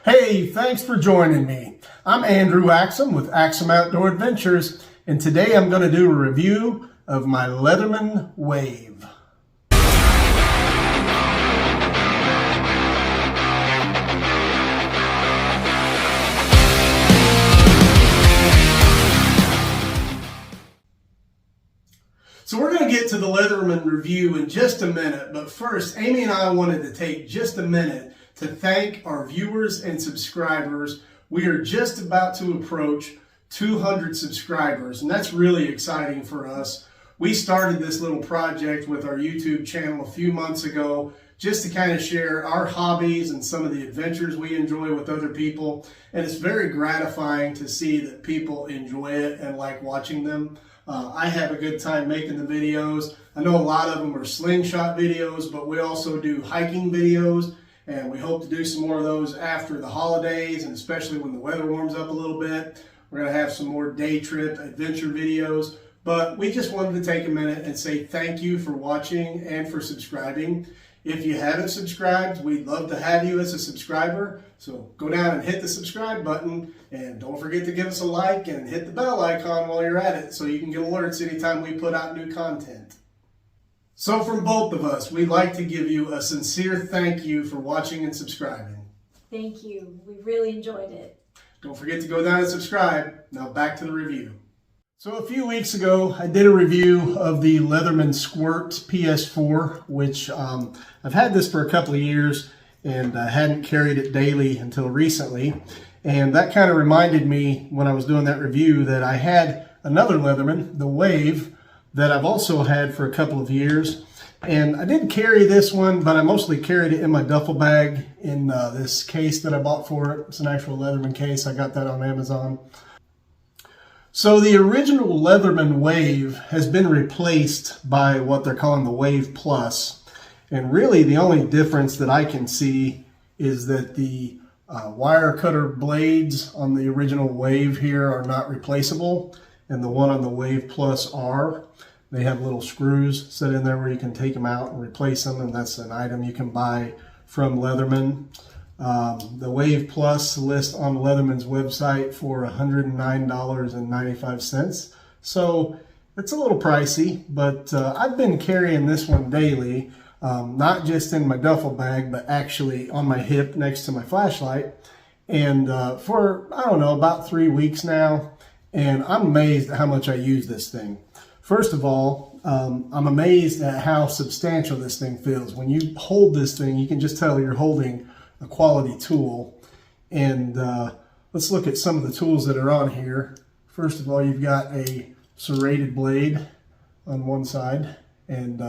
Hey, thanks for joining me. I'm Andrew Axum with Axum Outdoor Adventures, and today I'm going to do a review of my Leatherman Wave. So we're going to get to the Leatherman review in just a minute, but first, Amy and I wanted to take just a minute to thank our viewers and subscribers. We are just about to approach 200 subscribers, and that's really exciting for us. We started this little project with our YouTube channel a few months ago just to kind of share our hobbies and some of the adventures we enjoy with other people, and it's very gratifying to see that people enjoy it and like watching them. I have a good time making the videos. I know a lot of them are slingshot videos, but we also do hiking videos, and we hope to do some more of those after the holidays, and especially when the weather warms up a little bit. We're going to have some more day trip adventure videos, but we just wanted to take a minute and say thank you for watching and for subscribing. If you haven't subscribed, we'd love to have you as a subscriber. So go down and hit the subscribe button, and don't forget to give us a like and hit the bell icon while you're at it so you can get alerts anytime we put out new content. So from both of us, we'd like to give you a sincere thank you for watching and subscribing. Thank you. We really enjoyed it. Don't forget to go down and subscribe. Now back to the review. So a few weeks ago, I did a review of the Leatherman Squirt PS4, which I've had this for a couple of years and I hadn't carried it daily until recently. And that kind of reminded me when I was doing that review that I had another Leatherman, the Wave, that I've also had for a couple of years. And I did carry this one, but I mostly carried it in my duffel bag in this case that I bought for it. It's an actual Leatherman case. I got that on Amazon. So the original Leatherman Wave has been replaced by what they're calling the Wave Plus. And really the only difference that I can see is that the wire cutter blades on the original Wave here are not replaceable, and the one on the Wave Plus are. They have little screws set in there where you can take them out and replace them, and that's an item you can buy from Leatherman. The Wave Plus lists on Leatherman's website for $109.95. So it's a little pricey, but I've been carrying this one daily, not just in my duffel bag, but actually on my hip next to my flashlight. And for, I don't know, about 3 weeks now, and I'm amazed at how much I use this thing. First of all, I'm amazed at how substantial this thing feels. When you hold this thing, you can just tell you're holding a quality tool. And let's look at some of the tools that are on here. First of all, you've got a serrated blade on one side, and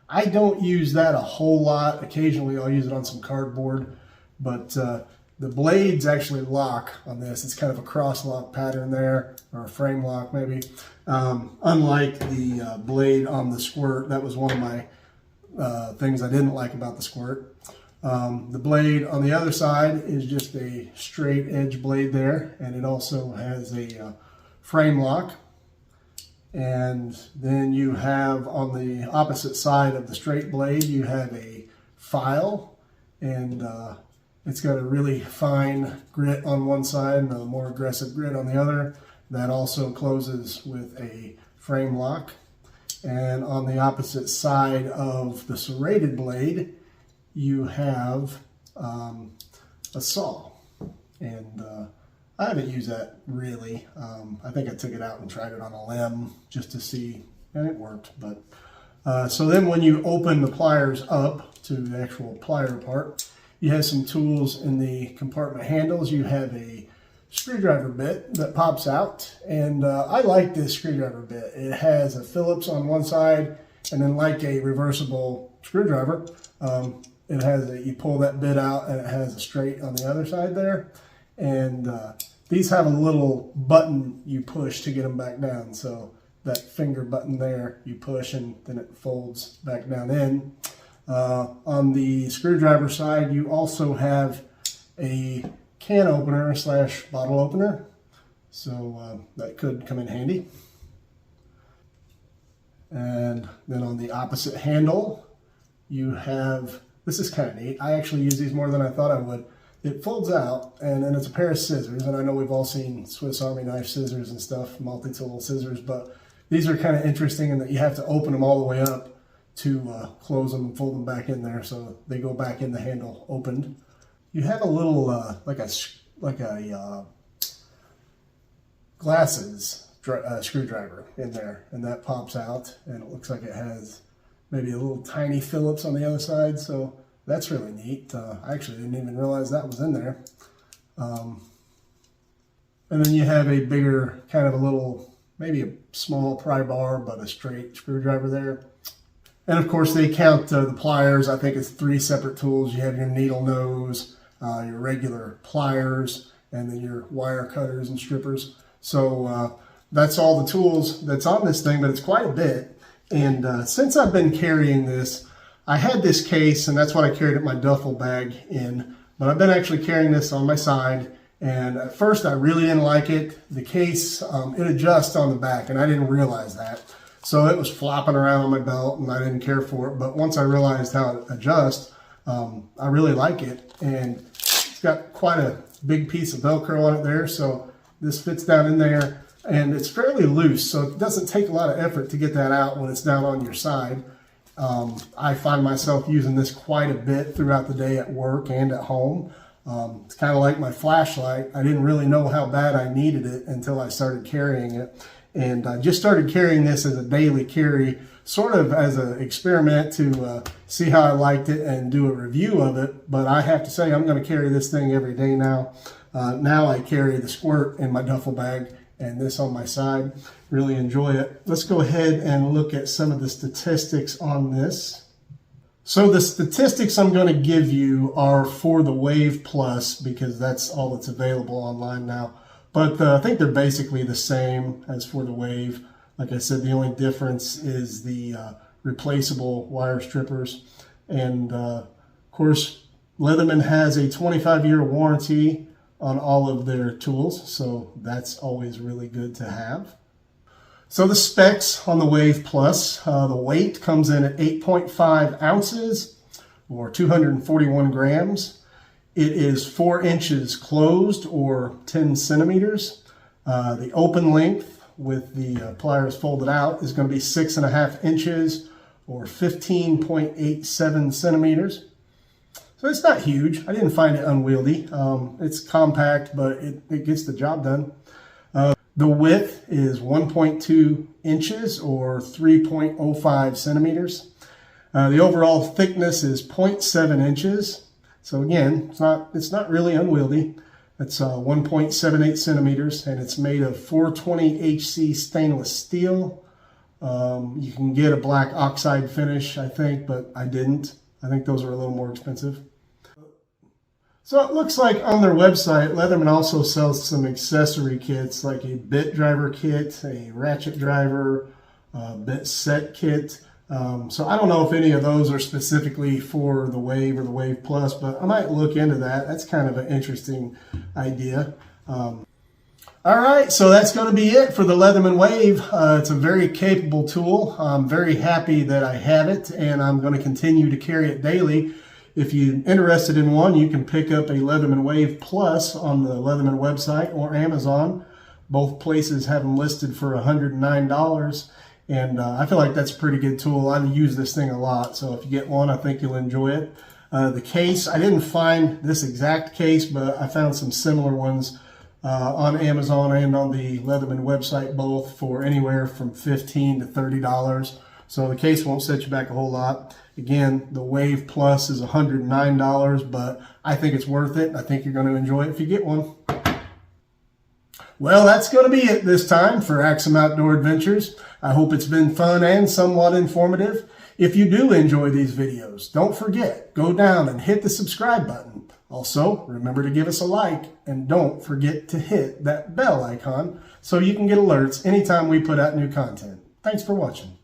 I don't use that a whole lot. Occasionally I'll use it on some cardboard, but the blades actually lock on this. It's kind of a cross lock pattern there, or a frame lock maybe. Unlike the blade on the Squirt, that was one of my things I didn't like about the Squirt. The blade on the other side is just a straight edge blade there, and it also has a frame lock. And then you have on the opposite side of the straight blade, you have a file, and it's got a really fine grit on one side and a more aggressive grit on the other. That also closes with a frame lock. And on the opposite side of the serrated blade, you have a saw. And I haven't used that really. I think I took it out and tried it on a limb just to see, and it worked. But so then when you open the pliers up to the actual plier part, you have some tools in the compartment handles. You have a screwdriver bit that pops out, and I like this screwdriver bit. It has a Phillips on one side, and then like a reversible screwdriver, it has you pull that bit out and it has a straight on the other side there. And these have a little button you push to get them back down. So that finger button there, you push and then it folds back down in. On the screwdriver side, you also have a can opener slash bottle opener. So that could come in handy. And then on the opposite handle, you have, this is kind of neat. I actually use these more than I thought I would. it folds out, and then it's a pair of scissors. And I know we've all seen Swiss Army knife scissors and stuff, multi-tool scissors, but these are kind of interesting in that you have to open them all the way up to close them and fold them back in there, so they go back in the handle opened. You have a little like a glasses screwdriver in there, and that pops out, and it looks like it has maybe a little tiny Phillips on the other side, so that's really neat. I actually didn't even realize that was in there. And then you have a bigger, kind of a little, maybe a small pry bar, but a straight screwdriver there. And of course they count the pliers. I think it's 3 separate tools. You have your needle nose, your regular pliers, and then your wire cutters and strippers. So that's all the tools that's on this thing, but it's quite a bit. And since I've been carrying this, I had this case, and that's what I carried at my duffel bag in, but I've been actually carrying this on my side. And at first I really didn't like it. The case, it adjusts on the back, and I didn't realize that. So it was flopping around on my belt, and I didn't care for it. But once I realized how it adjusts, I really like it. And it's got quite a big piece of Velcro on it there. So this fits down in there, and it's fairly loose. So it doesn't take a lot of effort to get that out when it's down on your side. I find myself using this quite a bit throughout the day at work and at home. It's kind of like my flashlight. I didn't really know how bad I needed it until I started carrying it. And I just started carrying this as a daily carry, sort of as an experiment to see how I liked it and do a review of it. But I have to say, I'm going to carry this thing every day now. Now I carry the Squirt in my duffel bag and this on my side. Really enjoy it. Let's go ahead and look at some of the statistics on this. So the statistics I'm going to give you are for the Wave Plus, because that's all that's available online now. But I think they're basically the same as for the Wave. Like I said, the only difference is the replaceable wire strippers. And of course, Leatherman has a 25-year warranty on all of their tools, so that's always really good to have. So the specs on the Wave Plus, the weight comes in at 8.5 ounces or 241 grams. It is 4 inches closed or 10 centimeters. The open length with the pliers folded out is going to be 6.5 inches or 15.87 centimeters. So it's not huge. I didn't find it unwieldy. It's compact, but it gets the job done. The width is 1.2 inches or 3.05 centimeters. The overall thickness is 0.7 inches. So again, it's not really unwieldy. It's 1.78 centimeters, and it's made of 420 HC stainless steel. You can get a black oxide finish, I think, but I didn't. I think those are a little more expensive. So it looks like on their website, Leatherman also sells some accessory kits, like a bit driver kit, a ratchet driver, bit set kit. So I don't know if any of those are specifically for the Wave or the Wave Plus, but I might look into that. That's kind of an interesting idea. All right, so that's going to be it for the Leatherman Wave. It's a very capable tool. I'm very happy that I have it, and I'm going to continue to carry it daily. If you're interested in one, you can pick up a Leatherman Wave Plus on the Leatherman website or Amazon. Both places have them listed for $109. And I feel like that's a pretty good tool. I use this thing a lot, so if you get one, I think you'll enjoy it. The case, I didn't find this exact case, but I found some similar ones on Amazon and on the Leatherman website, both for anywhere from $15 to $30. So the case won't set you back a whole lot. Again, the Wave Plus is $109, but I think it's worth it. I think you're going to enjoy it if you get one. Well, that's going to be it this time for Axum Outdoor Adventures. I hope it's been fun and somewhat informative. If you do enjoy these videos, don't forget, go down and hit the subscribe button. Also, remember to give us a like, and don't forget to hit that bell icon so you can get alerts anytime we put out new content. Thanks for watching.